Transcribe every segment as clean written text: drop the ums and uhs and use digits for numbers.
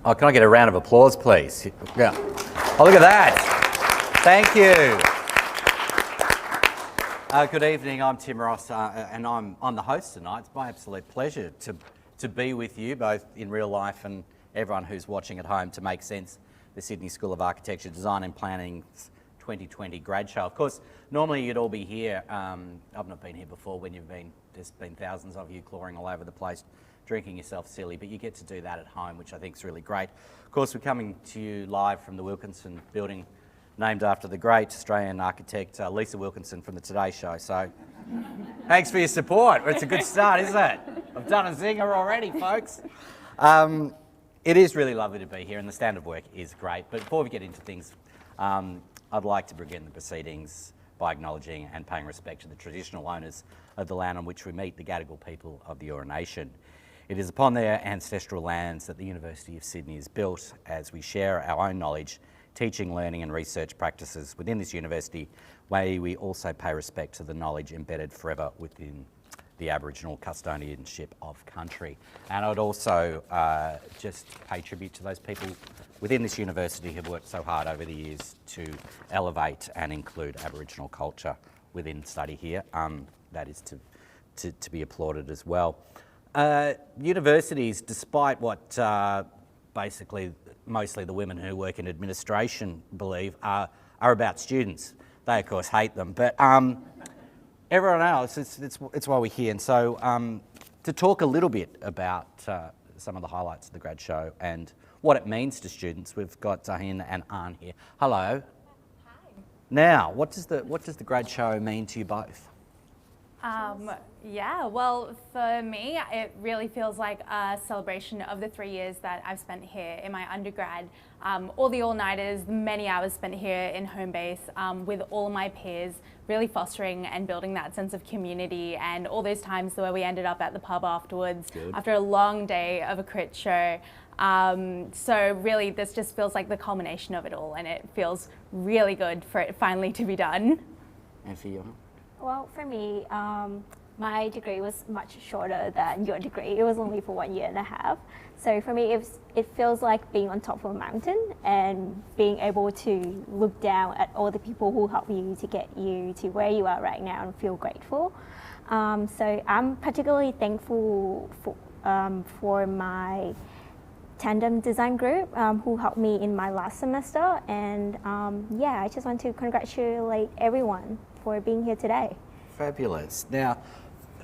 Oh, can I get a round of applause, please? Yeah. Oh, look at that. Thank you. Good evening, I'm Tim Ross, and I'm the host tonight. It's my absolute pleasure to be with you, both in real life and everyone who's watching at home, to make sense the Sydney School of Architecture, Design and Planning's 2020 grad show. Of course, normally you'd all be here. I've not been here before when there's been thousands of you clawing all over the place, drinking yourself silly, but you get to do that at home, which I think is really great. Of course, we're coming to you live from the Wilkinson building, named after the great Australian architect Lisa Wilkinson from the Today Show. So thanks for your support. It's a good start, isn't it? I've done a zinger already, folks. It is really lovely to be here, and the standard of work is great. But before we get into things, I'd like to begin the proceedings by acknowledging and paying respect to the traditional owners of the land on which we meet, the Gadigal people of the Eora Nation. It is upon their ancestral lands that the University of Sydney is built. As we share our own knowledge, teaching, learning and research practices within this university, may we also pay respect to the knowledge embedded forever within the Aboriginal custodianship of country. And I'd also just pay tribute to those people within this university who have worked so hard over the years to elevate and include Aboriginal culture within study here. That is to be applauded as well. Universities, despite what basically mostly the women who work in administration believe, are about students. They of course hate them, but everyone else, it's why we're here. And so to talk a little bit about some of the highlights of the grad show and what it means to students, we've got Zahin and Anne here. Hello. Hi. Now, what does the grad show mean to you both? Yeah, well, for me, it really feels like a celebration of the 3 years that I've spent here in my undergrad. All the all-nighters, many hours spent here in home base with all my peers, really fostering and building that sense of community, and all those times where we ended up at the pub afterwards after a long day of a crit show. So really, this just feels like the culmination of it all, and it feels really good for it finally to be done. And for you? Well, for me, my degree was much shorter than your degree. It was only for 1.5 years. So for me, it feels like being on top of a mountain and being able to look down at all the people who helped you to get you to where you are right now and feel grateful. So I'm particularly thankful for my tandem design group who helped me in my last semester. And yeah, I just want to congratulate everyone for being here today. Fabulous. Now,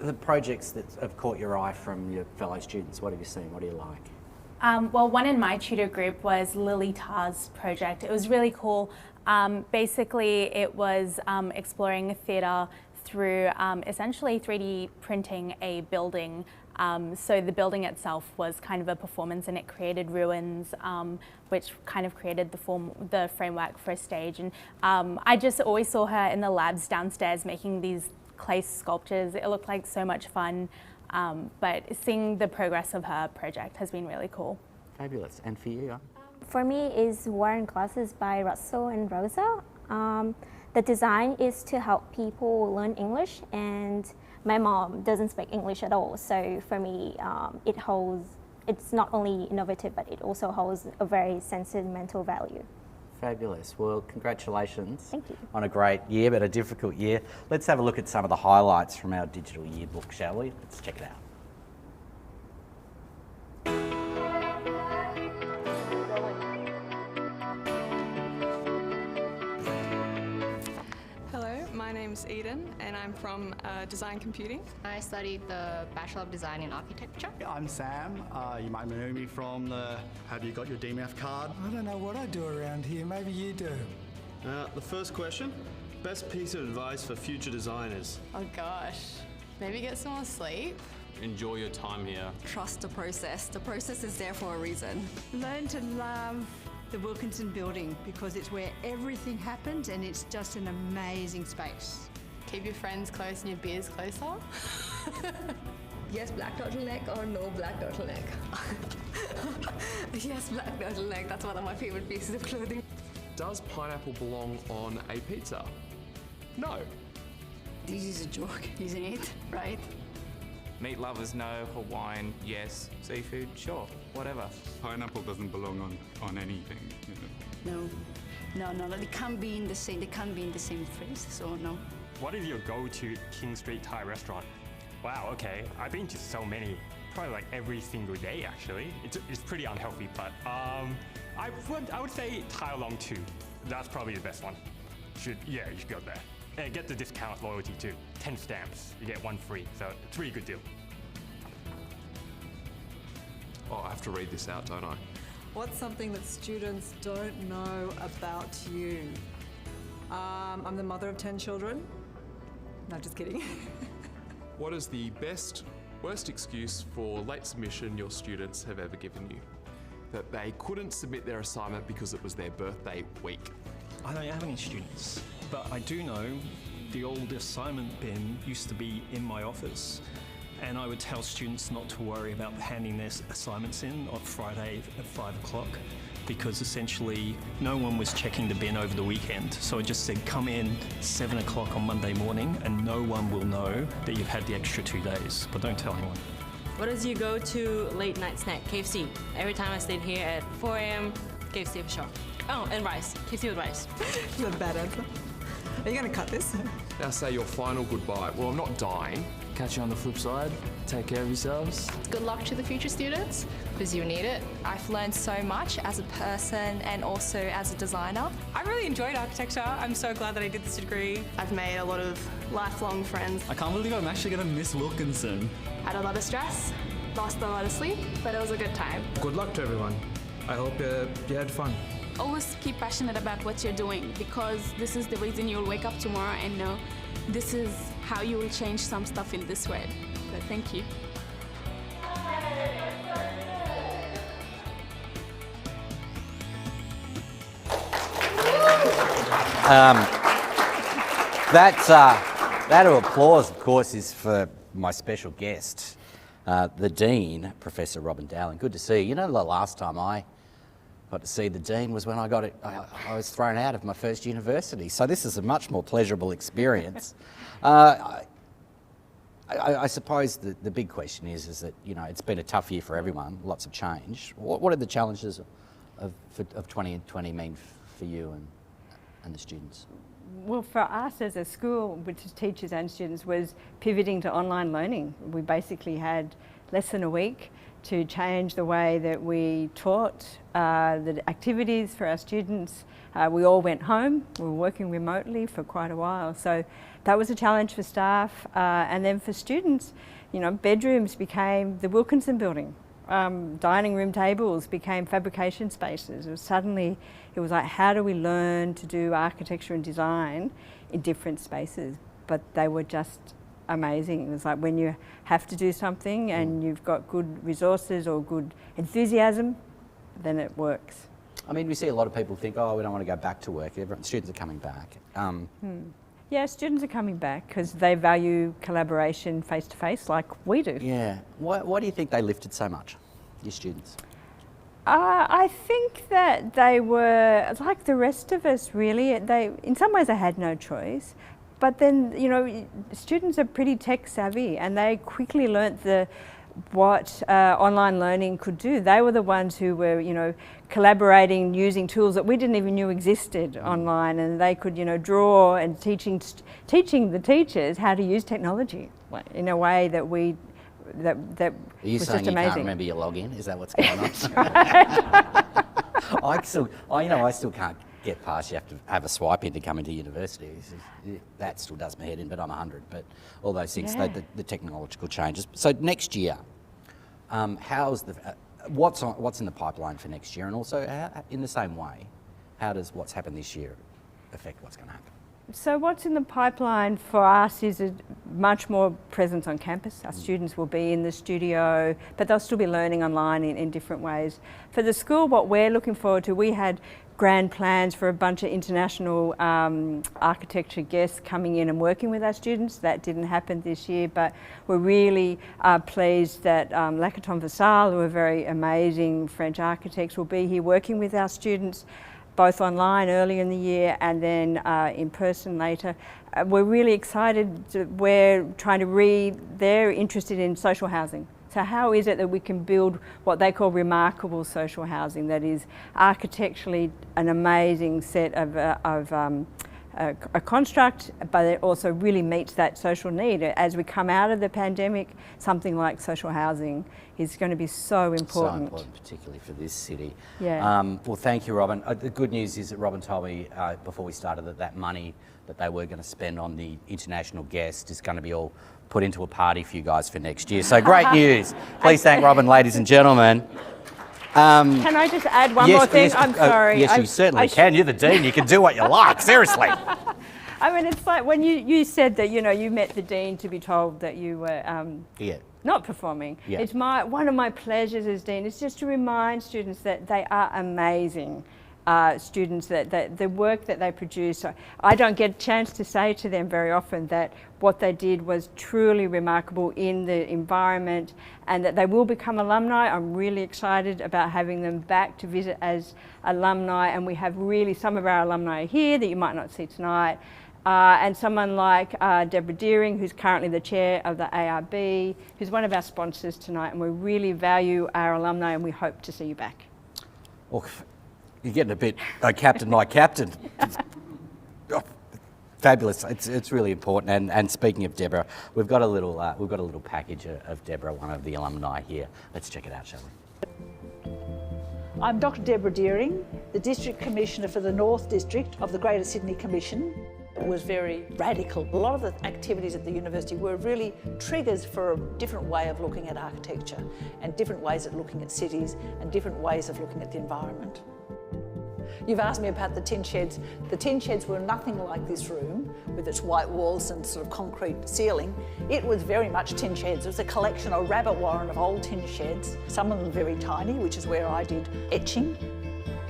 the projects that have caught your eye from your fellow students, what have you seen? What do you like? Well, one in my tutor group was Lily Tarr's project. It was really cool. Basically, it was exploring theatre through essentially 3D printing a building. So the building itself was kind of a performance, and it created ruins, which kind of created the framework for a stage. And I just always saw her in the labs downstairs making these clay sculptures. It looked like so much fun, but seeing the progress of her project has been really cool. Fabulous. And for you? For me, is Warren Classes by Russell and Rosa. The design is to help people learn English, and my mom doesn't speak English at all, so for me, it's not only innovative, but it also holds a very sentimental value. Fabulous. Well, congratulations. Thank you. On a great year, but a difficult year. Let's have a look at some of the highlights from our digital yearbook, shall we? Let's check it out. My name's Eden, and I'm from Design Computing. I studied the Bachelor of Design in Architecture. I'm Sam. You might know me from the Have You Got Your DMF card? I don't know what I do around here. Maybe you do. The first question, best piece of advice for future designers? Oh gosh, maybe get some more sleep. Enjoy your time here. Trust the process. The process is there for a reason. Learn to love the Wilkinson building because it's where everything happens and it's just an amazing space. Keep your friends close and your beers closer. Yes, black turtleneck or no black turtleneck? Yes, black turtleneck. That's one of my favorite pieces of clothing. Does pineapple belong on a pizza? No. This is a joke, isn't it? Right? Meat lovers, no. Hawaiian, yes. Seafood, sure. whatever. Pineapple doesn't belong on anything, you know. No, they can't be in the same. They can't be in the same phrase. So no. What is your go-to King Street Thai restaurant? Wow, okay, I've been to so many, probably like every single day actually. It's pretty unhealthy, but I would say Tai Long 2. That's probably the best one. You should go there. And get the discount loyalty too. 10 stamps, you get 1 free, so it's a really good deal. Oh, I have to read this out, don't I? What's something that students don't know about you? I'm the mother of 10 children. No, just kidding. What is the worst excuse for late submission your students have ever given you? That they couldn't submit their assignment because it was their birthday week. I don't have any students, but I do know the old assignment bin used to be in my office, and I would tell students not to worry about handing their assignments in on Friday at 5 o'clock, because essentially no one was checking the bin over the weekend. So I just said, come in 7 o'clock on Monday morning and no one will know that you've had the extra 2 days, but don't tell anyone. What is your go-to late night snack? KFC. Every time I stayed here at 4 a.m., KFC for sure. Oh, and rice. KFC with rice. That's a bad answer. Are you going to cut this? Now say your final goodbye. Well, I'm not dying. Catch you on the flip side. Take care of yourselves. Good luck to the future students, because you need it. I've learned so much as a person and also as a designer. I really enjoyed architecture. I'm so glad that I did this degree. I've made a lot of lifelong friends. I can't believe I'm actually going to miss Wilkinson. Had a lot of stress, lost a lot of sleep, but it was a good time. Good luck to everyone. I hope you had fun. Always keep passionate about what you're doing, because this is the reason you'll wake up tomorrow and know this is how you will change some stuff in this world. So thank you. That applause, of course, is for my special guest, the Dean, Professor Robyn Dowling. Good to see you. You know, the last time I got to see the Dean was when I was thrown out of my first university. So this is a much more pleasurable experience. I suppose the big question is that, you know, it's been a tough year for everyone, lots of change. What did the challenges of 2020 mean for you and the students? Well, for us as a school, which is teachers and students, was pivoting to online learning. We basically had less than a week to change the way that we taught the activities for our students. We all went home. We were working remotely for quite a while. So that was a challenge for staff. And then for students, you know, bedrooms became the Wilkinson building. Dining room tables became fabrication spaces. It was like, how do we learn to do architecture and design in different spaces? But they were just amazing. It was like when you have to do something and you've got good resources or good enthusiasm, then it works. I mean, we see a lot of people think, oh, we don't want to go back to work. Students are coming back. Yeah, students are coming back because they value collaboration face-to-face like we do. Yeah. Why do you think they lifted so much, your students? I think that they were, like the rest of us really, in some ways they had no choice. But then, you know, students are pretty tech savvy and they quickly learnt what online learning could do. They were the ones who were, you know, collaborating using tools that we didn't even know existed online, and they could, you know, draw and teaching the teachers how to use technology in a way that was just amazing. Are you saying you can't remember your login? Is that what's going on? I still can't get past. You have to have a swipe in to come into university. That still does my head in, but I'm 100. But all those things, the technological changes. So next year, what's in the pipeline for next year, and also in the same way, how does what's happened this year affect what's going to happen? So what's in the pipeline for us is a much more presence on campus. Our students will be in the studio, but they'll still be learning online in different ways. For the school, what we're looking forward to, we had grand plans for a bunch of international architecture guests coming in and working with our students. That didn't happen this year, but we're really pleased that Lacaton Vassal, who are very amazing French architects, will be here working with our students, both online early in the year and then in person later. We're really excited. We're trying to they're interested in social housing. So how is it that we can build what they call remarkable social housing that is architecturally an amazing set of a construct, but it also really meets that social need. As we come out of the pandemic, something like social housing is going to be so important. So important, particularly for this city. Yeah. Well, thank you, Robyn. The good news is that Robyn told me before we started that money that they were going to spend on the international guest is going to be all put into a party for you guys for next year. So great news. Please thank Robyn, ladies and gentlemen. Can I just add one more thing? I'm sorry. Yes, you certainly can. You're the dean. You can do what you like. Seriously. I mean, it's like when you said that, you know, you met the dean to be told that you were not performing. Yeah. It's one of my pleasures as dean is just to remind students that they are amazing. Students, that the work that they produce, I don't get a chance to say to them very often that what they did was truly remarkable in the environment, and that they will become alumni. I'm really excited about having them back to visit as alumni, and we have really some of our alumni here that you might not see tonight, and someone like Deborah Deering, who's currently the chair of the ARB, who's one of our sponsors tonight, and we really value our alumni and we hope to see you back. Oh, you're getting a bit captain like captain. Oh, fabulous! It's really important. And speaking of Deborah, we've got a little package of Deborah, one of the alumni here. Let's check it out, shall we? I'm Dr. Deborah Deering, the District Commissioner for the North District of the Greater Sydney Commission. It was very radical. A lot of the activities at the university were really triggers for a different way of looking at architecture and different ways of looking at cities and different ways of looking at the environment. You've asked me about the tin sheds. The tin sheds were nothing like this room with its white walls and sort of concrete ceiling. It was very much tin sheds. It was a collection, a rabbit warren of old tin sheds, some of them very tiny, which is where I did etching.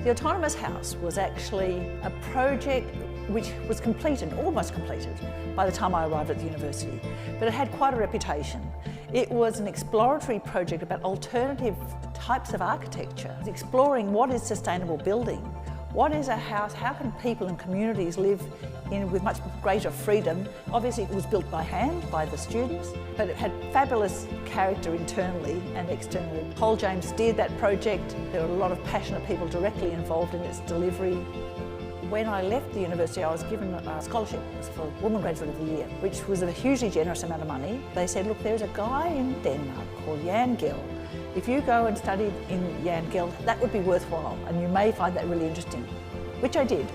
The autonomous house was actually a project which was completed, almost completed, by the time I arrived at the university. But it had quite a reputation. It was an exploratory project about alternative types of architecture, exploring what is sustainable building, what is a house, how can people and communities live with much greater freedom. Obviously it was built by hand by the students, but it had fabulous character internally and externally. Paul James steered that project. There were a lot of passionate people directly involved in its delivery. When I left the university, I was given a scholarship for Woman Graduate of the Year, which was a hugely generous amount of money. They said, look, there's a guy in Denmark called Jan Gell. If you go and study in Jan Gell, that would be worthwhile, and you may find that really interesting, which I did.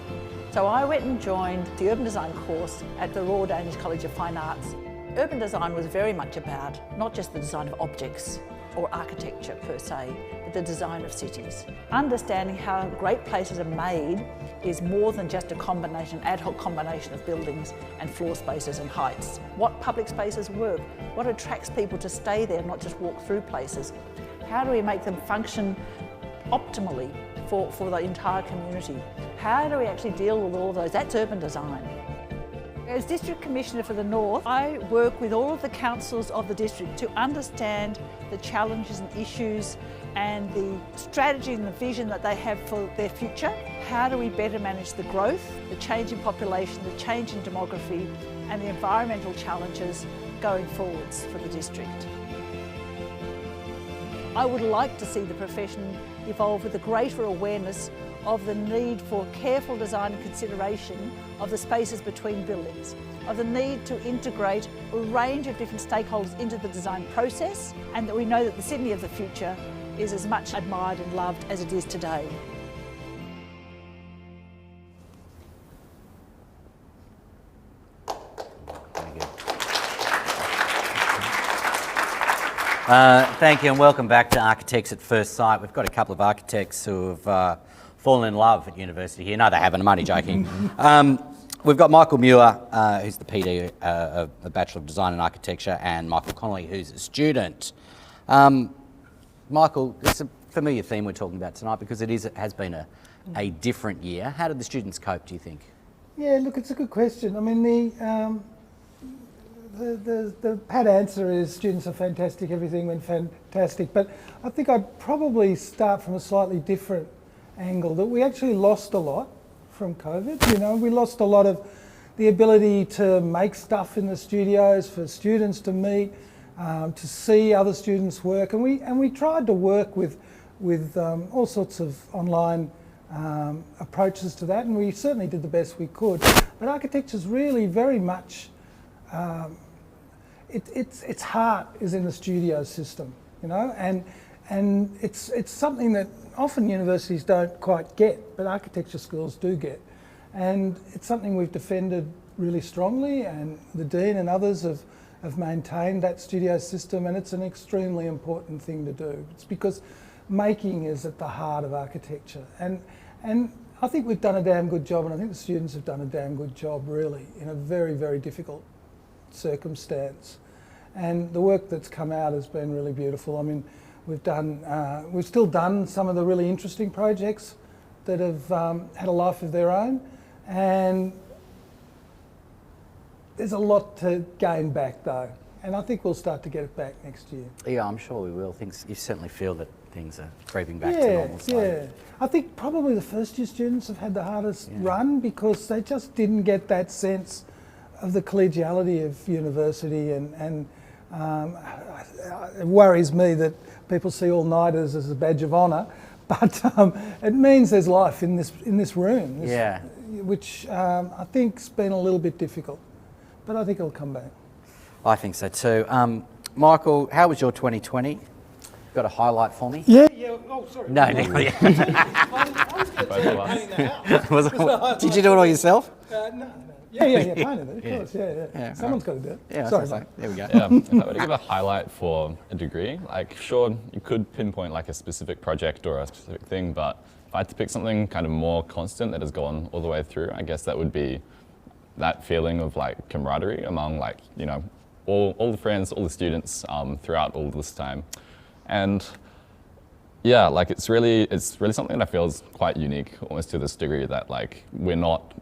So I went and joined the urban design course at the Royal Danish College of Fine Arts. Urban design was very much about not just the design of objects or architecture per se, but the design of cities. Understanding how great places are made is more than just a combination, ad hoc combination of buildings and floor spaces and heights. What public spaces work? What attracts people to stay there, not just walk through places? How do we make them function optimally for the entire community? How do we actually deal with all of those? That's urban design. As District Commissioner for the North, I work with all of the councils of the district to understand the challenges and issues and the strategy and the vision that they have for their future. How do we better manage the growth, the change in population, the change in demography, and the environmental challenges going forwards for the district? I would like to see the profession evolve with a greater awareness of the need for careful design and consideration of the spaces between buildings, of the need to integrate a range of different stakeholders into the design process, and that we know that the Sydney of the future is as much admired and loved as it is today. Thank you and welcome back to Architects at First Sight. We've got a couple of architects who have fallen in love at university here. No, they haven't, I'm only joking. We've got Michael Muir, who's the PD of the Bachelor of Design and Architecture, and Michael Connoly, who's a student. Michael, it's a familiar theme we're talking about tonight because it has been a different year. How did the students cope, do you think? Yeah, look, it's a good question. I mean, the pat answer is students are fantastic, everything went fantastic, but I think I'd probably start from a slightly different angle, that we actually lost a lot from COVID. You know, we lost a lot of the ability to make stuff in the studios, for students to meet. to see other students work, and we tried to work with all sorts of online approaches to that, and we certainly did the best we could. But architecture's really very much its heart is in the studio system, you know, and it's something that often universities don't quite get, but architecture schools do get, and it's something we've defended really strongly, and the Dean and others have maintained that studio system, and it's an extremely important thing to do. It's because making is at the heart of architecture, and I think we've done a damn good job, and I think the students have done a damn good job really in a very, very difficult circumstance. And the work that's come out has been really beautiful. I mean, we've still done some of the really interesting projects that have had a life of their own, and there's a lot to gain back though, and I think we'll start to get it back next year. Yeah, I'm sure we will. You certainly feel that things are creeping back to normal. Yeah, I think probably the first year students have had the hardest run because they just didn't get that sense of the collegiality of university, and it worries me that people see all-nighters as a badge of honour, but it means there's life in this room, which I think's been a little bit difficult, but I think it'll come back. I think so too. Michael, how was your 2020? Got a highlight for me? Yeah. Oh, sorry. No. Did you do it all yourself? No. Yeah, painted it, of course, yeah. Someone's got to do it. Yeah, sorry, mate. There we go. Yeah, if I were to give a highlight for a degree, like sure, you could pinpoint like a specific project or a specific thing, but if I had to pick something kind of more constant that has gone all the way through, I guess that would be that feeling of like camaraderie among like, you know, all the friends, all the students throughout all this time. And yeah, like it's really something that I feel is quite unique almost to this degree, that like we're not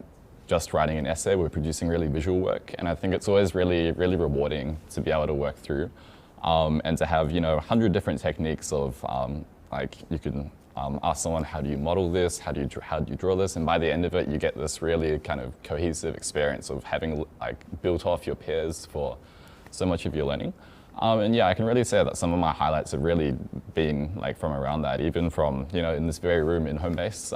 just writing an essay, we're producing really visual work, and I think it's always really rewarding to be able to work through and to have, you know, 100 different techniques of like you can ask someone, how do you model this, how do you draw this, and by the end of it you get this really kind of cohesive experience of having like built off your peers for so much of your learning. And yeah, I can really say that some of my highlights have really been like from around that, even from, you know, in this very room in home base.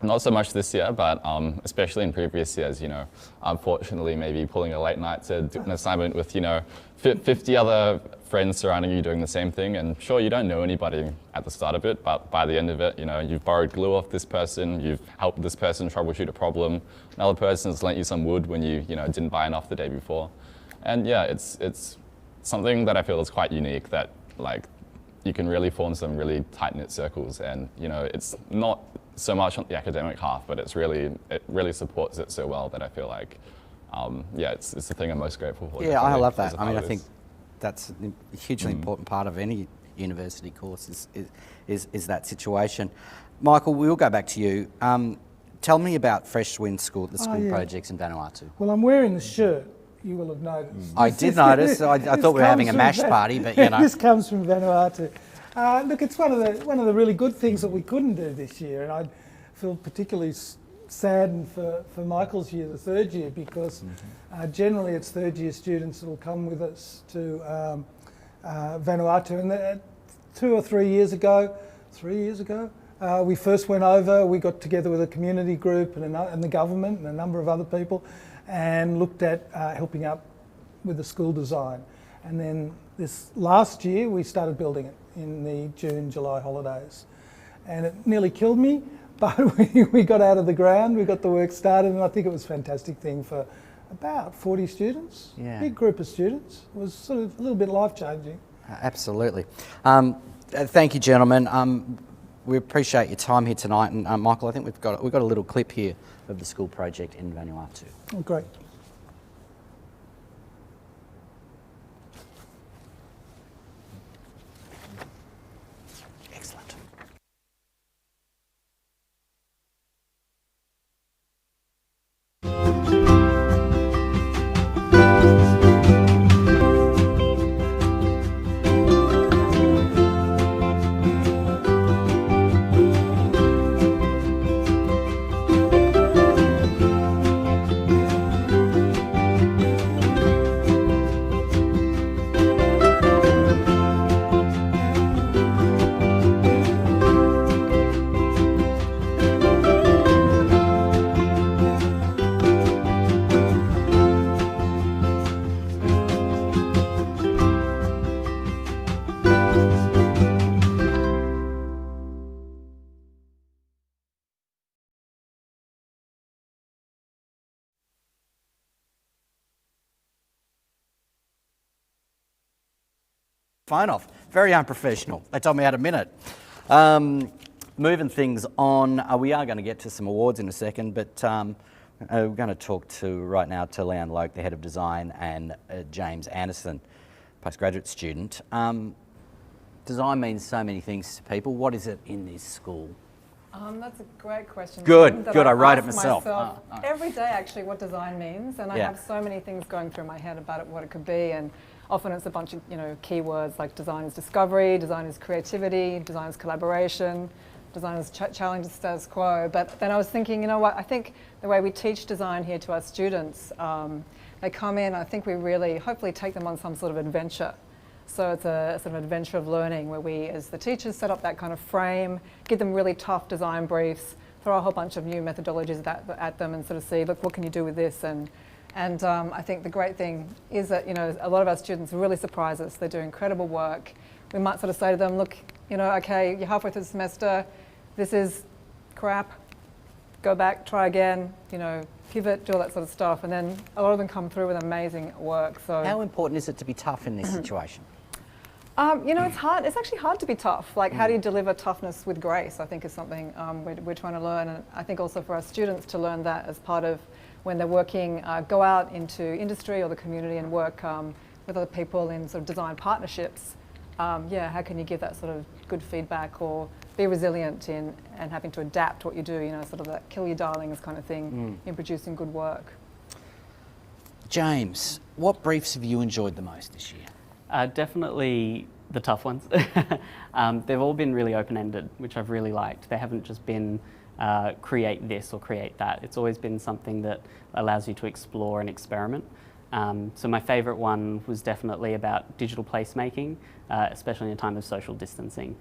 Not so much this year, but especially in previous years, you know, unfortunately maybe pulling a late night to do an assignment with, you know, 50 other friends surrounding you doing the same thing, and sure, you don't know anybody at the start of it, but by the end of it, you know, you've borrowed glue off this person, you've helped this person troubleshoot a problem, another person's lent you some wood when you know, didn't buy enough the day before. And yeah, it's something that I feel is quite unique, that like you can really form some really tight-knit circles, and you know, it's not so much on the academic half, but it really supports it so well that I feel like, yeah, it's the thing I'm most grateful for. Yeah, I love that. I mean, I think that's a hugely important part of any university course is that situation. Michael, we'll go back to you. Tell me about Fresh Wind School, the school projects in Vanuatu. Well, I'm wearing the shirt. You will have noticed. I did notice. I thought we were having a mash party, but you know. This comes from Vanuatu. Look, it's one of the really good things that we couldn't do this year, and I feel particularly saddened for Michael's year, the third year, because generally it's third year students that will come with us to Vanuatu, and 3 or 4 years ago, we first went over. We got together with a community group and the government and a number of other people, and looked at helping out with the school design. And then this last year we started building it in the June, July holidays. And it nearly killed me, but we got out of the ground, we got the work started, and I think it was a fantastic thing for about 40 students, big group of students. It was sort of a little bit life-changing. Absolutely. Thank you, gentlemen. We appreciate your time here tonight, and Michael, I think we've got a little clip here of the school project in Vanuatu. Oh, great. Excellent. Phone off. Very unprofessional. They told me I had a minute. Moving things on, we are going to get to some awards in a second, but we're going to talk right now to Lian Loke, the Head of Design, and James Anderson, postgraduate student. Design means so many things to people. What is it in this school? That's a great question. Good, I wrote it myself. Every day, actually, what design means, and I have so many things going through my head about what it could be, and often it's a bunch of keywords like design is discovery, design is creativity, design is collaboration, design is challenge the status quo. But then I was thinking, you know what? I think the way we teach design here to our students, they come in. I think we really, hopefully, take them on some sort of adventure. So it's a sort of adventure of learning where we, as the teachers, set up that kind of frame, give them really tough design briefs, throw a whole bunch of new methodologies at them and sort of see, look, what can you do with this? And I think the great thing is that, a lot of our students really surprise us. They do incredible work. We might sort of say to them, look, okay, you're halfway through the semester, this is crap, go back, try again, pivot, do all that sort of stuff. And then a lot of them come through with amazing work. So how important is it to be tough in this situation? It's hard. It's actually hard to be tough. Like, how do you deliver toughness with grace, I think, is something we're trying to learn. And I think also for our students to learn that as part of when they're working, go out into industry or the community and work with other people in sort of design partnerships. How can you give that sort of good feedback or be resilient in and having to adapt what you do, sort of that kill your darlings kind of thing in producing good work. James, what briefs have you enjoyed the most this year? Definitely the tough ones. They've all been really open-ended, which I've really liked. They haven't just been create this or create that. It's always been something that allows you to explore and experiment. So my favourite one was definitely about digital placemaking, especially in a time of social distancing.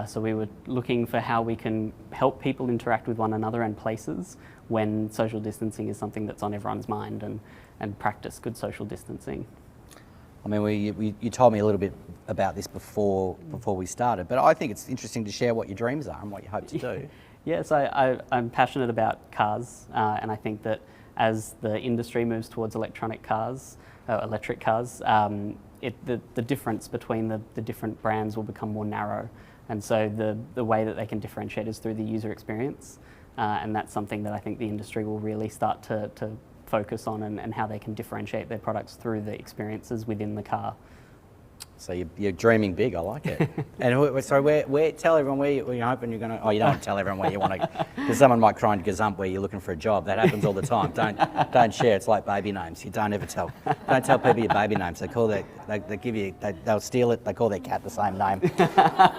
So we were looking for how we can help people interact with one another and places when social distancing is something that's on everyone's mind, and practice good social distancing. I mean, you told me a little bit about this before we started, but I think it's interesting to share what your dreams are and what you hope to do. Yes, I'm passionate about cars, and I think that as the industry moves towards electric cars, the difference between the different brands will become more narrow. And so the way that they can differentiate is through the user experience. And that's something that I think the industry will really start to focus on, and how they can differentiate their products through the experiences within the car. So you're dreaming big. I like it. And so tell everyone where you're hoping you're going to. Oh, you don't want to tell everyone where you want to, because someone might cry and gazump where you're looking for a job. That happens all the time. Don't share. It's like baby names. You don't ever tell. Don't tell people your baby names. They call they'll steal it. They call their cat the same name.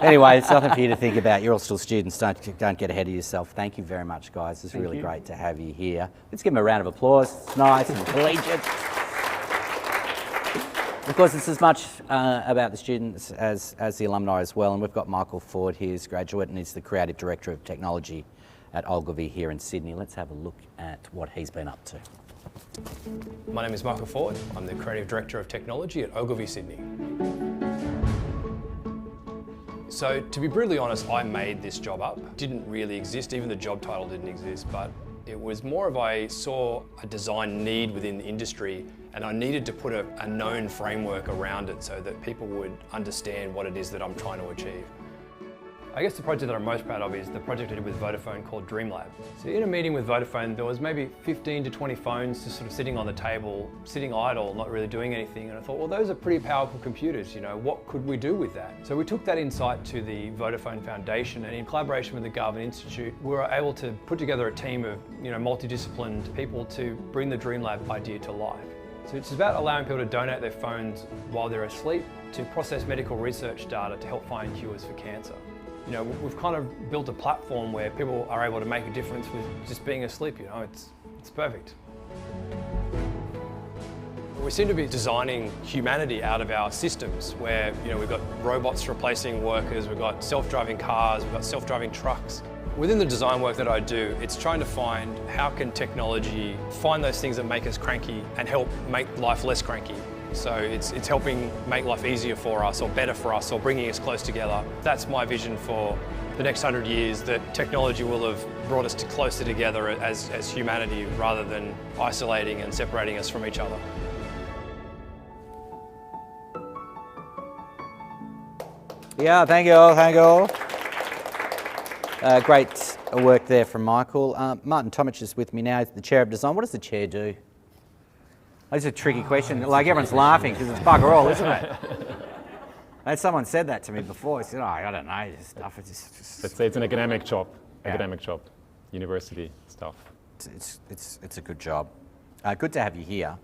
Anyway, it's nothing for you to think about. You're all still students. Don't get ahead of yourself. Thank you very much, guys. It's really great to have you here. Let's give them a round of applause. It's nice and collegiate. Of course, it's as much about the students as the alumni as well, and we've got Michael Ford here, who's a graduate and he's the Creative Director of Technology at Ogilvy here in Sydney. Let's have a look at what he's been up to. My name is Michael Ford. I'm the Creative Director of Technology at Ogilvy, Sydney. So, to be brutally honest, I made this job up. It didn't really exist, even the job title didn't exist, but it was more of I saw a design need within the industry, and I needed to put a known framework around it so that people would understand what it is that I'm trying to achieve. I guess the project that I'm most proud of is the project I did with Vodafone called DreamLab. So in a meeting with Vodafone, there was maybe 15 to 20 phones just sort of sitting on the table, sitting idle, not really doing anything. And I thought, well, those are pretty powerful computers, what could we do with that? So we took that insight to the Vodafone Foundation, and in collaboration with the Garvan Institute, we were able to put together a team of, multidisciplined people to bring the DreamLab idea to life. So it's about allowing people to donate their phones while they're asleep to process medical research data to help find cures for cancer. We've kind of built a platform where people are able to make a difference with just being asleep, it's perfect. We seem to be designing humanity out of our systems where, we've got robots replacing workers, we've got self-driving cars, we've got self-driving trucks. Within the design work that I do, it's trying to find how can technology find those things that make us cranky and help make life less cranky. So it's helping make life easier for us or better for us or bringing us close together. That's my vision for the next 100 years, that technology will have brought us closer together as humanity rather than isolating and separating us from each other. Yeah, thank you all, thank you all. Great work there from Michael. Martin Tomitsch is with me now. He's the Chair of Design. What does the Chair do? That's a tricky question. Like, everyone's laughing because it's bugger all, isn't it? And someone said that to me before. I said, oh, I don't know, this stuff. It's just... Let's say it's an academic job. Academic job. University stuff. It's a good job. Good to have you here.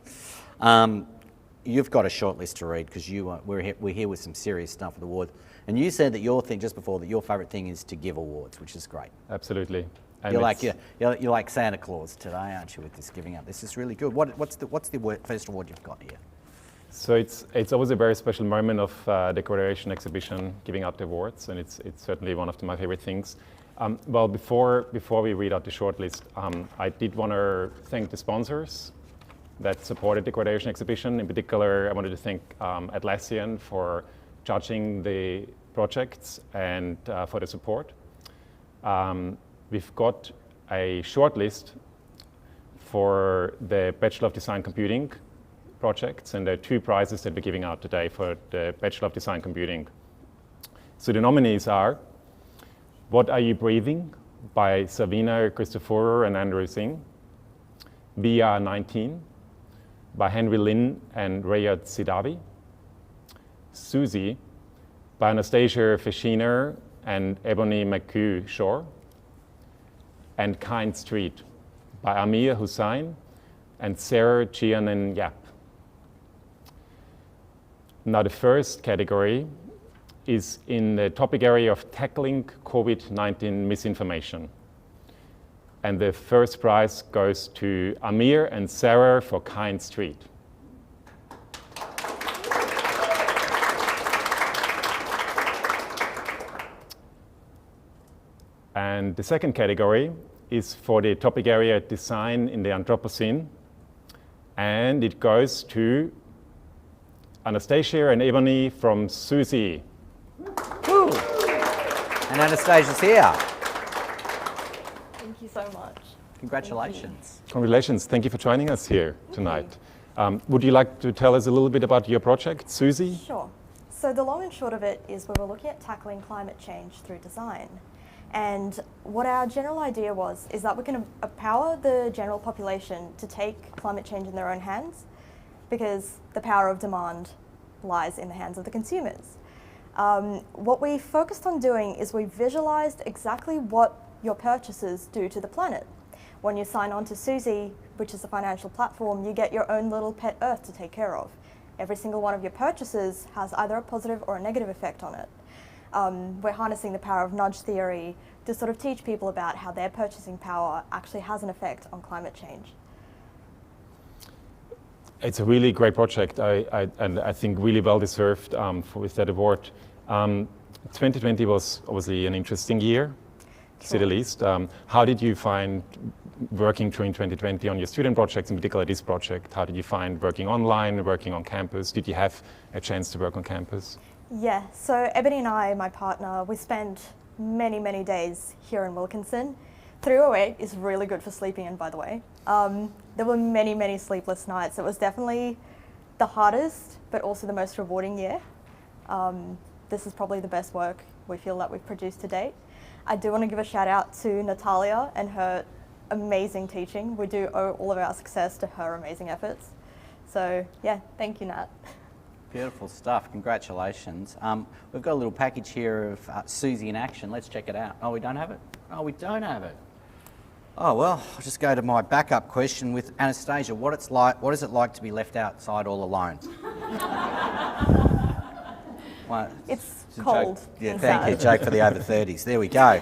You've got a short list to read because we're here with some serious stuff with awards. And you said that your thing just before that your favourite thing is to give awards, which is great. Absolutely. And you're like Santa Claus today, aren't you, with this giving up? This is really good. What's the first award you've got here? So it's always a very special moment of the graduation exhibition, giving out the awards, and it's certainly one of my favorite things. Well, before we read out the shortlist, I did want to thank the sponsors that supported the graduation exhibition. In particular, I wanted to thank Atlassian for judging the projects and for the support. We've got a shortlist for the Bachelor of Design Computing projects, and there are 2 prizes that we're giving out today for the Bachelor of Design Computing. So the nominees are What Are You Breathing by Savina Christoforu and Andrew Singh, VR19 by Henry Lin and Rayad Sidavi, Susie by Anastasia Feshina and Ebony McHugh-Shore, and Kind Street by Amir Hussain and Sarah Jianen Yap. Now the first category is in the topic area of tackling COVID-19 misinformation. And the first prize goes to Amir and Sarah for Kind Street. And the second category is for the topic area design in the Anthropocene. And it goes to Anastasia and Ebony from Susie. Woo. And Anastasia's here. Thank you so much. Congratulations. Congratulations. Thank you for joining us here tonight. Would you like to tell us a little bit about your project, Susie? Sure. So the long and short of it is we were looking at tackling climate change through design. And what our general idea is that we can empower the general population to take climate change in their own hands, because the power of demand lies in the hands of the consumers. What we focused on doing is we visualized exactly what your purchases do to the planet. When you sign on to Susie, which is a financial platform, you get your own little pet Earth to take care of. Every single one of your purchases has either a positive or a negative effect on it. We're harnessing the power of nudge theory to sort of teach people about how their purchasing power actually has an effect on climate change. It's a really great project, and I think really well deserved with that award. 2020 was obviously an interesting year, to say the least. How did you find working during 2020 on your student projects, in particular this project? How did you find working online, working on campus? Did you have a chance to work on campus? Yeah, so Ebony and I, my partner, we spent many, many days here in Wilkinson. 308 is really good for sleeping in, by the way. There were many, many sleepless nights. It was definitely the hardest, but also the most rewarding year. This is probably the best work we feel that we've produced to date. I do want to give a shout out to Natalia and her amazing teaching. We do owe all of our success to her amazing efforts. So yeah, thank you, Nat. Beautiful stuff, congratulations. We've got a little package here of Susie in action. Let's check it out. Oh, we don't have it? Oh, we don't have it. Oh, well, I'll just go to my backup question with Anastasia. What is it like to be left outside all alone? Well, it's cold. Yeah, thank you, joke for the over 30s. There we go.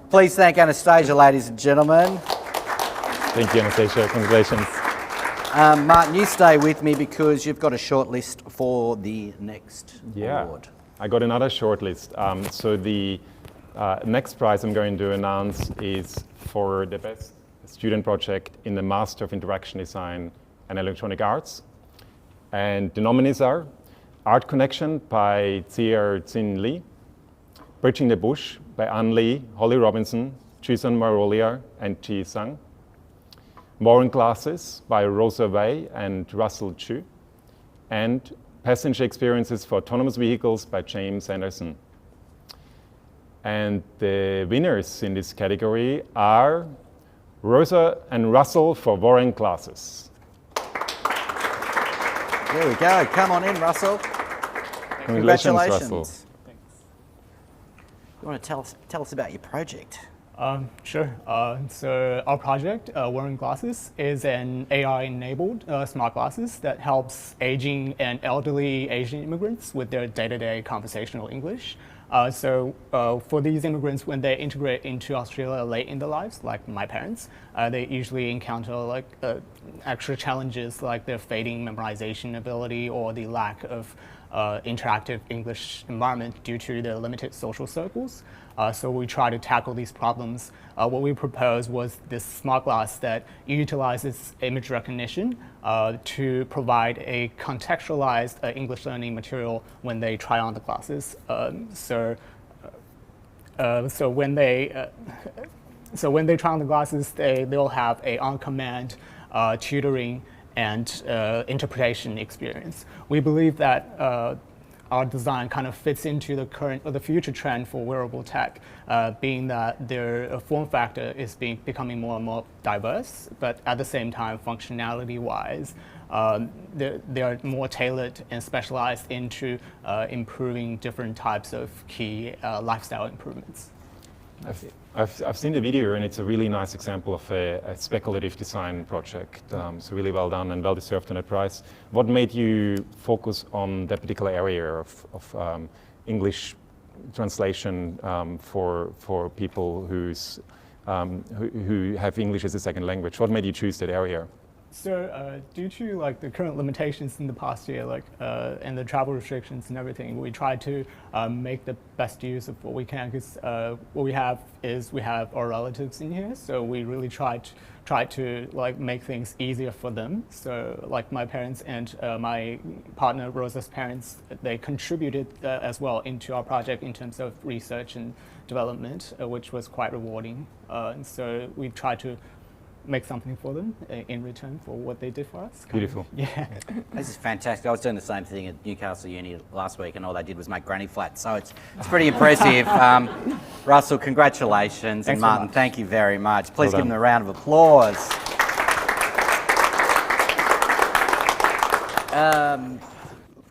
Please thank Anastasia, ladies and gentlemen. Thank you, Anastasia. Congratulations. Martin, you stay with me because you've got a short list for the next award. I got another short list. So the next prize I'm going to announce is for the best student project in the Master of Interaction Design and Electronic Arts. And the nominees are Art Connection by Zia Xin Li, Bridging the Bush by Ann Lee, Holly Robinson, Jason Marolia, and Ji Sang, Warren Glasses by Rosa Wei and Russell Chu, and passenger experiences for autonomous vehicles by James Anderson. And the winners in this category are Rosa and Russell for Warren classes. There we go. Come on in, Russell. Congratulations, Russell. You want to tell us about your project? Sure. So our project, Warren Glasses, is an AI-enabled smart glasses that helps aging and elderly Asian immigrants with their day-to-day conversational English. So for these immigrants, when they integrate into Australia late in their lives, like my parents, they usually encounter like extra challenges like their fading memorization ability or the lack of interactive English environment due to their limited social circles. So we try to tackle these problems. What we proposed was this smart glass that utilizes image recognition to provide a contextualized English learning material when they try on the glasses. So when they try on the glasses, they'll have a on-command tutoring and interpretation experience. We believe that our design kind of fits into the current or the future trend for wearable tech, being that their form factor is becoming more and more diverse, but at the same time, functionality-wise, they are more tailored and specialized into improving different types of key lifestyle improvements. I've seen the video, and it's a really nice example of a speculative design project. So really well done and well deserved on a prize. What made you focus on that particular area of English translation for people who have English as a second language? What made you choose that area? So due to like the current limitations in the past year, like and the travel restrictions and everything, we try to make the best use of what we can, because what we have our relatives in here, so we really try to like make things easier for them. So like my parents and my partner Rosa's parents, they contributed as well into our project in terms of research and development, which was quite rewarding. And so we try to make something for them in return for what they did for us. Beautiful. Yeah. This is fantastic. I was doing the same thing at Newcastle Uni last week, and all they did was make granny flats. So it's pretty impressive. Russell, congratulations. Thanks and Martin, so much. thank you very much. Please Well give them done. a round of applause.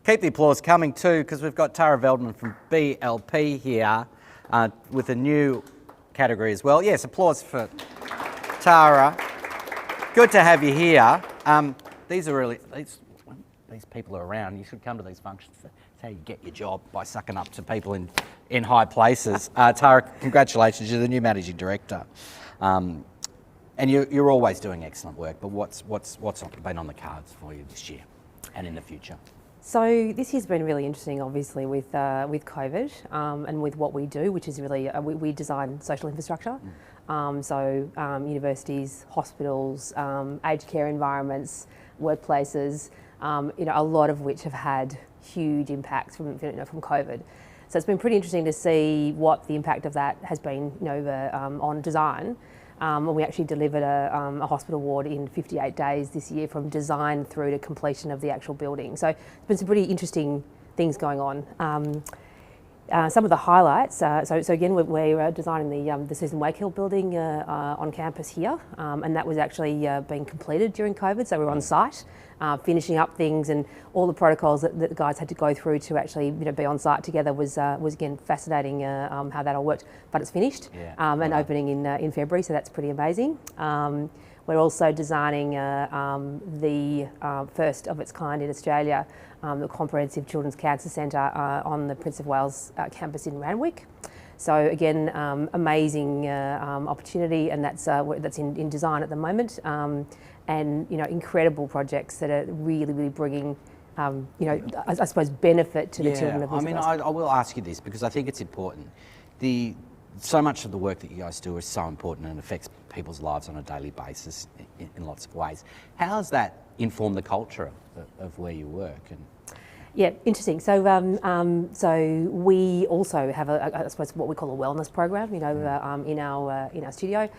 Keep the applause coming too, because we've got Tara Veldman from BLP here with a new category as well. Yes, applause for Tara. Good to have you here. These people are around. You should come to these functions. That's how you get your job, by sucking up to people in high places. Tara, congratulations. You're the new managing director, and you're always doing excellent work. But what's been on the cards for you this year and in the future? So this year's been really interesting, obviously, with COVID and with what we do, which is really we design social infrastructure. Universities, hospitals, aged care environments, workplaces, a lot of which have had huge impacts from COVID. So it's been pretty interesting to see what the impact of that has been, on design. And we actually delivered a hospital ward in 58 days this year, from design through to completion of the actual building. So there's been some pretty interesting things going on. Some of the highlights, so again, we're designing the Susan Wakehill building on campus here, and that was actually being completed during COVID, so we're on site, finishing up things, and all the protocols that the guys had to go through to actually be on site together was again fascinating how that all worked, but it's finished and opening in February, so that's pretty amazing. We're also designing the first of its kind in Australia, the Comprehensive Children's Cancer Centre on the Prince of Wales campus in Randwick. So again, amazing opportunity, and that's in design at the moment, and incredible projects that are really bringing, I suppose, benefit to the children of New South Wales. I will ask you this because I think it's important. So much of the work that you guys do is so important and affects people's lives on a daily basis in lots of ways. How does that inform the culture of where you work? Yeah, interesting. So, so we also have I suppose what we call a wellness program. In our studio.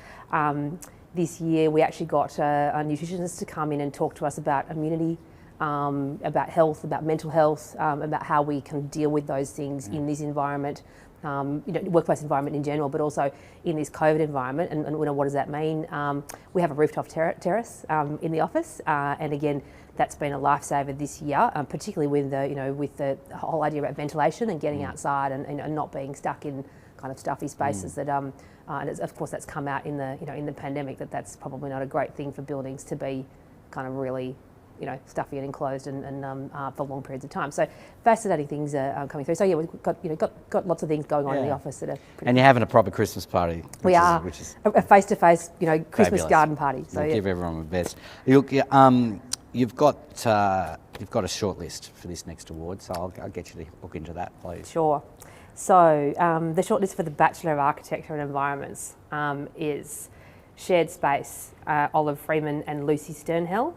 This year, we actually got a nutritionist to come in and talk to us about immunity about health, about mental health, about how we can deal with those things in this environment, workplace environment in general, but also in this COVID environment. And what does that mean? We have a rooftop terrace in the office, and again, that's been a lifesaver this year, particularly with the whole idea about ventilation and getting outside and not being stuck in kind of stuffy spaces. That and of course that's come out in the pandemic that's probably not a great thing for buildings to be kind of really stuffy and enclosed and for long periods of time. So fascinating things are coming through. So yeah, we've got lots of things going on in the office that are pretty And you're having a proper Christmas party. We are. Which is a face-to-face, Christmas fabulous. garden party. So We'll give everyone the best. You've got a short list for this next award, so I'll get you to look into that, please. Sure. So the shortlist for the Bachelor of Architecture and Environments is Shared Space, Olive Freeman and Lucy Sternhell.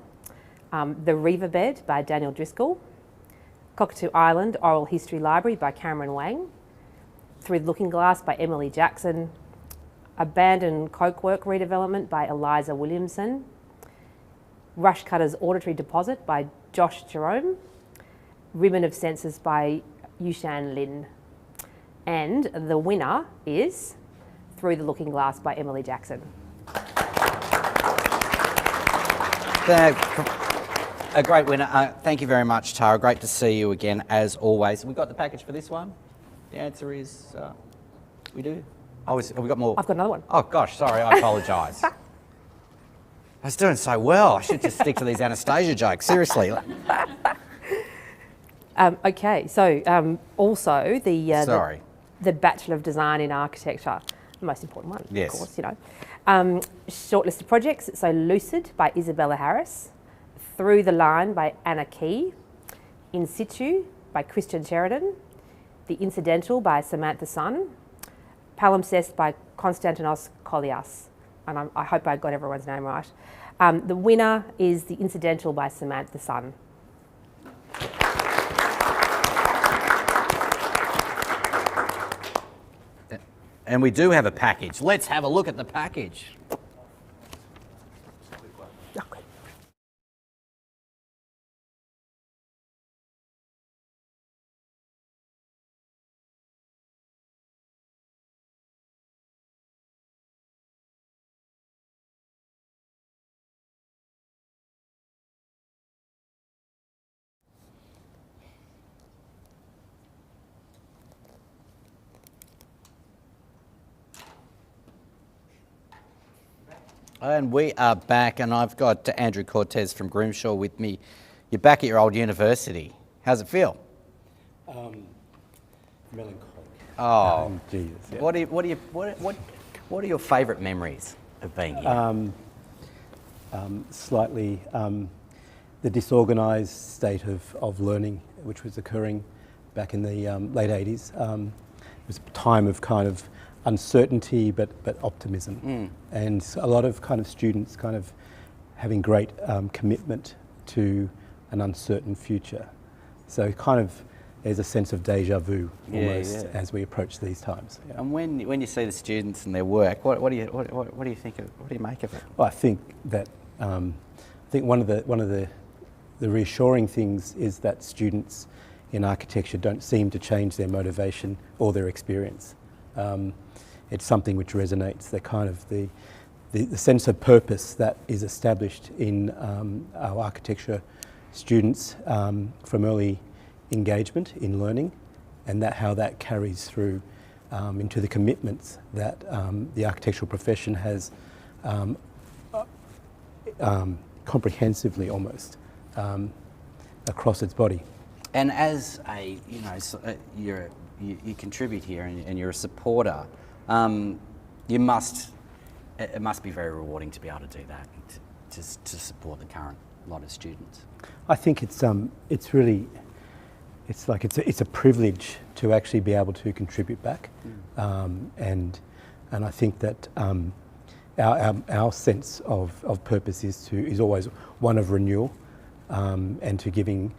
The Riverbed by Daniel Driscoll, Cockatoo Island Oral History Library by Cameron Wang, Through the Looking Glass by Emily Jackson, Abandoned Cokework Redevelopment by Eliza Williamson, Rushcutter's Auditory Deposit by Josh Jerome, Ribbon of Senses by Yushan Lin, and the winner is Through the Looking Glass by Emily Jackson. A great winner. Thank you very much, Tara. Great to see you again, as always. We got the package for this one? The answer is we do. Oh, have we got more? I've got another one. Oh, gosh, sorry. I apologise. I was doing so well. I should just stick to these Anastasia jokes. Seriously. Okay, so also the Bachelor of Design in Architecture, the most important one, yes. Of course, shortlist of projects. So Lucid by Isabella Harris, Through the Line by Anna Key, In Situ by Christian Sheridan, The Incidental by Samantha Sun, Palimpsest by Konstantinos Kolias, and I hope I got everyone's name right. The winner is The Incidental by Samantha Sun. And we do have a package. Let's have a look at the package. And we are back, and I've got Andrew Cortese from Grimshaw with me. You're back at your old university. How's it feel? Melancholic. Oh, Jesus. Yeah. What are your favourite memories of being here? Slightly the disorganised state of learning, which was occurring back in the late 80s. It was a time of kind of uncertainty but optimism, and a lot of kind of students kind of having great commitment to an uncertain future. So kind of there's a sense of deja vu almost as we approach these times. Yeah. And when you see the students and their work, what do you think of, what do you make of it? Well, I think that one of the reassuring things is that students in architecture don't seem to change their motivation or their experience. It's something which resonates, the kind of the sense of purpose that is established in our architecture students from early engagement in learning, and how that carries through into the commitments that the architectural profession has comprehensively almost across its body. And as you contribute here and you're a supporter, it must be very rewarding to be able to do that, to support the current lot of students. I think it's a privilege to actually be able to contribute back, and I think that our sense of purpose is always one of renewal, and to giving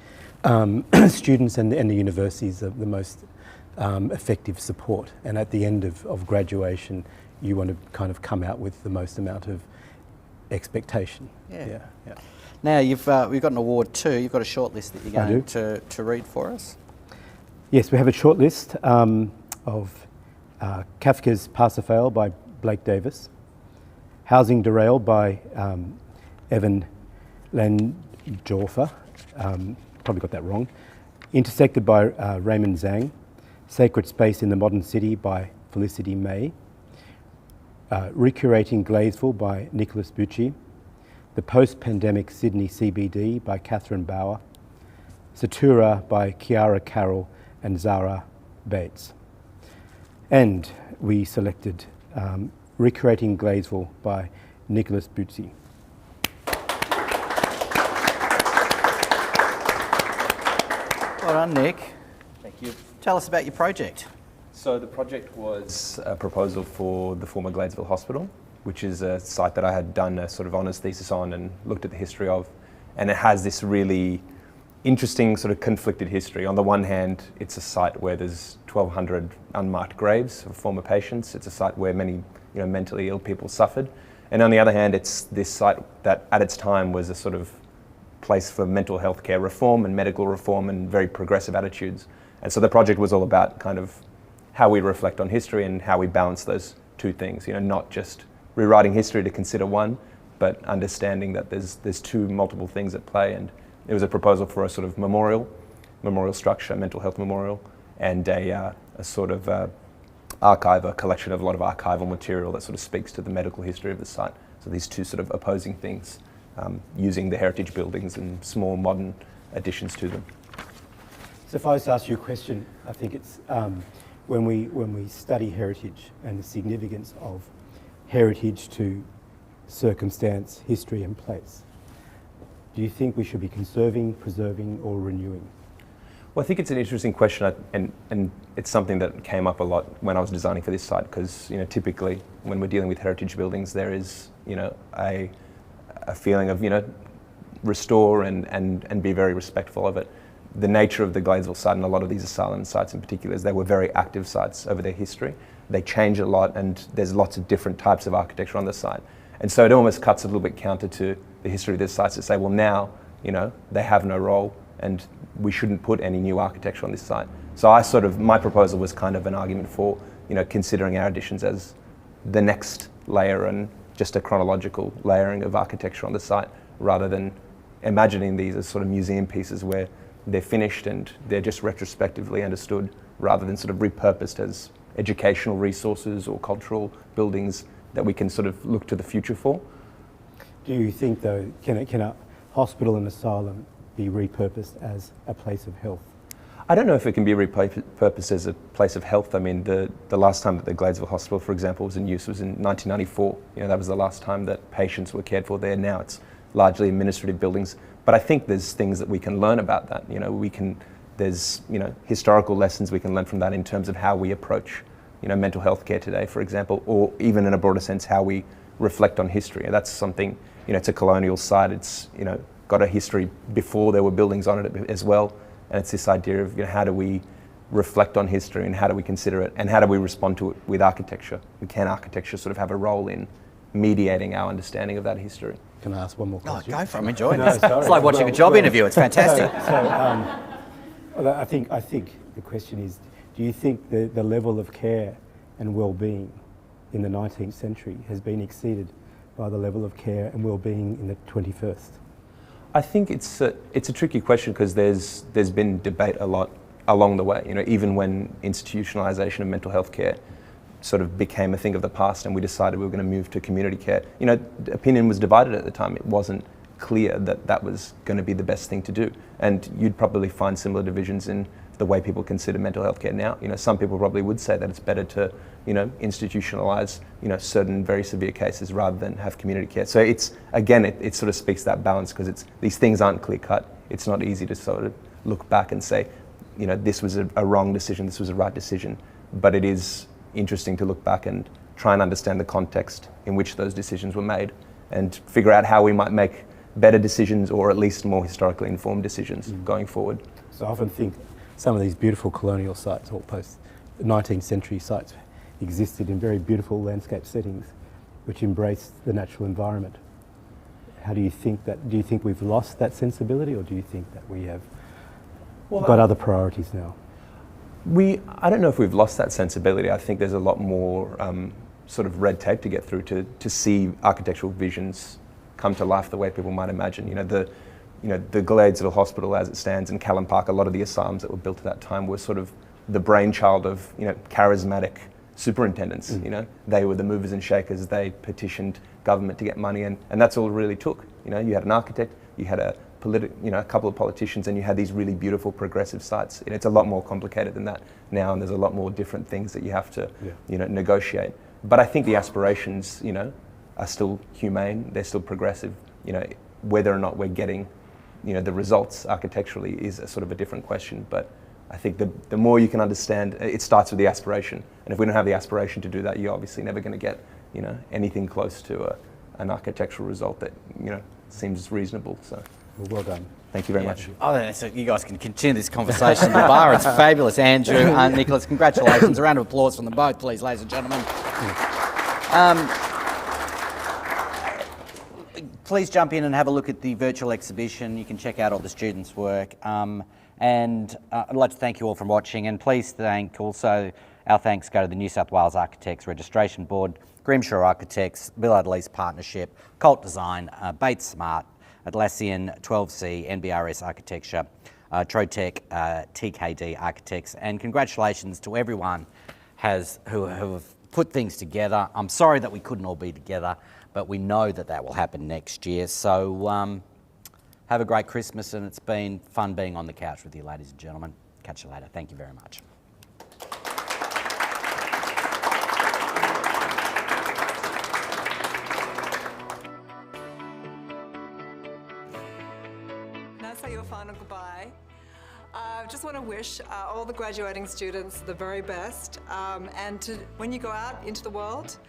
students and the universities the most effective support. And at the end of graduation, you want to kind of come out with the most amount of expectation. Yeah. Now, we've got an award too. You've got a short list that you're going to read for us. Yes, we have a short list of Kafka's Parsifal by Blake Davis, Housing Derailed by Evan Landjorfer, probably got that wrong, Intersected by Raymond Zhang, Sacred Space in the Modern City by Felicity May, Recurating Glazeville by Nicholas Bucci, The Post-Pandemic Sydney CBD by Catherine Bauer, Satura by Kiara Carroll and Zara Bates. And we selected Recreating Glazeville by Nicholas Bucci. Well done, Nick. Thank you. Tell us about your project. So the project was a proposal for the former Gladesville Hospital, which is a site that I had done a sort of honours thesis on and looked at the history of. And it has this really interesting sort of conflicted history. On the one hand, it's a site where there's 1,200 unmarked graves of former patients. It's a site where many mentally ill people suffered. And on the other hand, it's this site that at its time was a sort of place for mental health care reform and medical reform and very progressive attitudes. And so the project was all about kind of how we reflect on history and how we balance those two things, not just rewriting history to consider one, but understanding that there's two multiple things at play. And it was a proposal for a sort of memorial structure, mental health memorial, and a sort of archive, a collection of a lot of archival material that sort of speaks to the medical history of the site. So these two sort of opposing things, using the heritage buildings and small modern additions to them. So if I was to ask you a question, I think it's when we study heritage and the significance of heritage to circumstance, history and place, do you think we should be conserving, preserving or renewing? Well, I think it's an interesting question, and it's something that came up a lot when I was designing for this site, because typically when we're dealing with heritage buildings, there is a feeling of restore and be very respectful of it. The nature of the Gladesville site and a lot of these asylum sites in particular is they were very active sites over their history. They change a lot, and there's lots of different types of architecture on the site. And so it almost cuts a little bit counter to the history of the sites to say, well, now, they have no role and we shouldn't put any new architecture on this site. So my proposal was kind of an argument for, considering our additions as the next layer and just a chronological layering of architecture on the site, rather than imagining these as sort of museum pieces where they're finished and they're just retrospectively understood, rather than sort of repurposed as educational resources or cultural buildings that we can sort of look to the future for. Do you think, though, can a hospital and asylum be repurposed as a place of health? I don't know if it can be repurposed as a place of health. I mean, the last time that the Gladesville Hospital, for example, was in use was in 1994. That was the last time that patients were cared for there. Now it's largely administrative buildings. But I think there's things that we can learn about that. There's historical lessons we can learn from that in terms of how we approach mental health care today, for example, or even in a broader sense, how we reflect on history. And that's something, it's a colonial site. It's, got a history before there were buildings on it as well. And it's this idea of, how do we reflect on history and how do we consider it and how do we respond to it with architecture? And can architecture sort of have a role in mediating our understanding of that history? Can I ask one more question? Oh, go for it. I'm enjoying this. It's like watching a job interview. It's fantastic. I think the question is, do you think the level of care and well-being in the 19th century has been exceeded by the level of care and well-being in the 21st? I think it's a tricky question, because there's been debate a lot along the way. Even when institutionalisation of mental health care sort of became a thing of the past and we decided we were going to move to community care, opinion was divided at the time. It wasn't clear that that was going to be the best thing to do. And you'd probably find similar divisions in the way people consider mental health care now. Some people probably would say that it's better to, institutionalise, certain very severe cases rather than have community care. So it sort of speaks to that balance, because these things aren't clear cut. It's not easy to sort of look back and say, this was a wrong decision, this was a right decision. But it is interesting to look back and try and understand the context in which those decisions were made and figure out how we might make better decisions, or at least more historically informed decisions going forward. So I often think some of these beautiful colonial sites or post-19th century sites existed in very beautiful landscape settings which embraced the natural environment. How do you think that? Do you think we've lost that sensibility, or do you think that we have got other priorities now? I don't know if we've lost that sensibility. I think there's a lot more sort of red tape to get through to see architectural visions come to life the way people might imagine. The Gladesville Hospital as it stands in Callan Park, a lot of the asylums that were built at that time were sort of the brainchild of charismatic superintendents. They were the movers and shakers. They petitioned government to get money, and that's all it really took. You had an architect, you had a couple of politicians, and you had these really beautiful progressive sites. It's a lot more complicated than that now, and there's a lot more different things that you have to negotiate. But I think the aspirations are still humane, they're still progressive. Whether or not we're getting the results architecturally is a sort of a different question. But I think the more you can understand, it starts with the aspiration. And if we don't have the aspiration to do that, you're obviously never going to get anything close to an architectural result that seems reasonable. So well done. Thank you very much. Oh, so you guys can continue this conversation at the bar. It's fabulous. Andrew, Nicholas, congratulations. A round of applause from them both, please, ladies and gentlemen. Please jump in and have a look at the virtual exhibition. You can check out all the students' work. And I'd like to thank you all for watching, and please thank also, our thanks go to the New South Wales Architects Registration Board, Grimshaw Architects, Billard Leece Partnership, Colt Design, Bates Smart, Atlassian, 12C, NBRS Architecture, Trotec, TKD Architects, and congratulations to everyone who have put things together. I'm sorry that we couldn't all be together, but we know that will happen next year. So have a great Christmas, and it's been fun being on the couch with you, ladies and gentlemen. Catch you later. Thank you very much. Say your final goodbye. Just want to wish all the graduating students the very best, and when you go out into the world,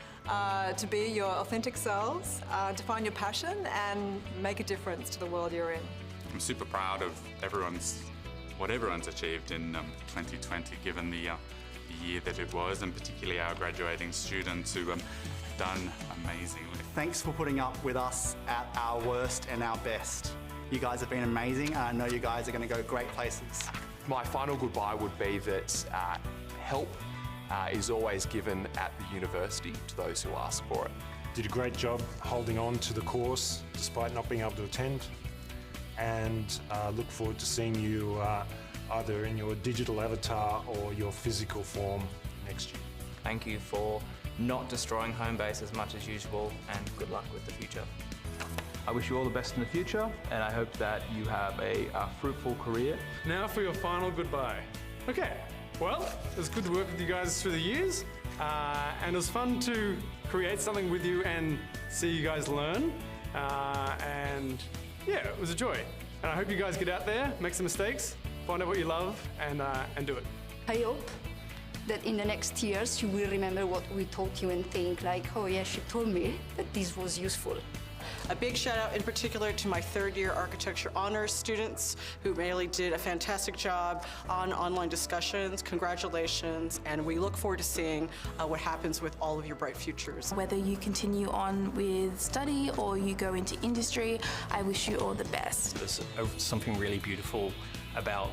to be your authentic selves, to find your passion and make a difference to the world you're in. I'm super proud of what everyone's achieved in 2020, given the year that it was, and particularly our graduating students who have done amazingly. Thanks for putting up with us at our worst and our best. You guys have been amazing, and I know you guys are going to go great places. My final goodbye would be that help is always given at the university to those who ask for it. Did a great job holding on to the course despite not being able to attend, and look forward to seeing you either in your digital avatar or your physical form next year. Thank you for not destroying Homebase as much as usual, and good luck with the future. I wish you all the best in the future, and I hope that you have a fruitful career. Now for your final goodbye. Okay, well, it was good to work with you guys through the years, and it was fun to create something with you and see you guys learn, and yeah, it was a joy. And I hope you guys get out there, make some mistakes, find out what you love, and do it. I hope that in the next years you will remember what we taught you and think like, oh yeah, she told me that this was useful. A big shout out in particular to my third-year architecture honors students who really did a fantastic job on online discussions. Congratulations, and we look forward to seeing what happens with all of your bright futures. Whether you continue on with study or you go into industry, I wish you all the best. There's something really beautiful about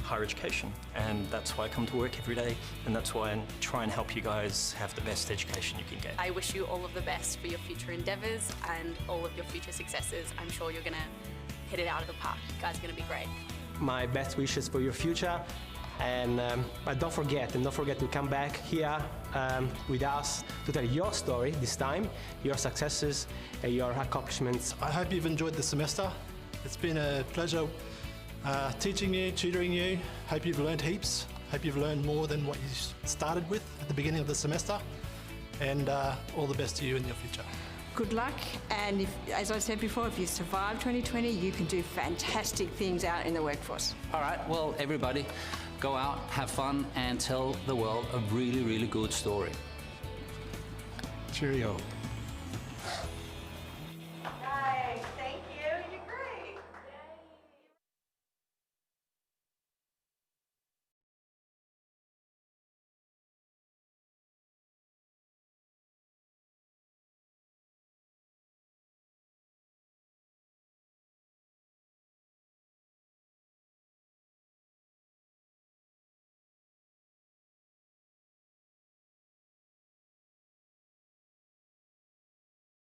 higher education, and that's why I come to work every day, and that's why I try and help you guys have the best education you can get. I wish you all of the best for your future endeavours and all of your future successes. I'm sure you're going to hit it out of the park. You guys are going to be great. My best wishes for your future, and but don't forget to come back here with us to tell your story this time, your successes and your accomplishments. I hope you've enjoyed the semester. It's been a pleasure teaching you, tutoring you. Hope you've learned heaps. Hope you've learned more than what you started with at the beginning of the semester. And all the best to you in your future. Good luck, and if, as I said before, if you survive 2020, you can do fantastic things out in the workforce. All right, well, everybody, go out, have fun, and tell the world a really, really good story. Cheerio.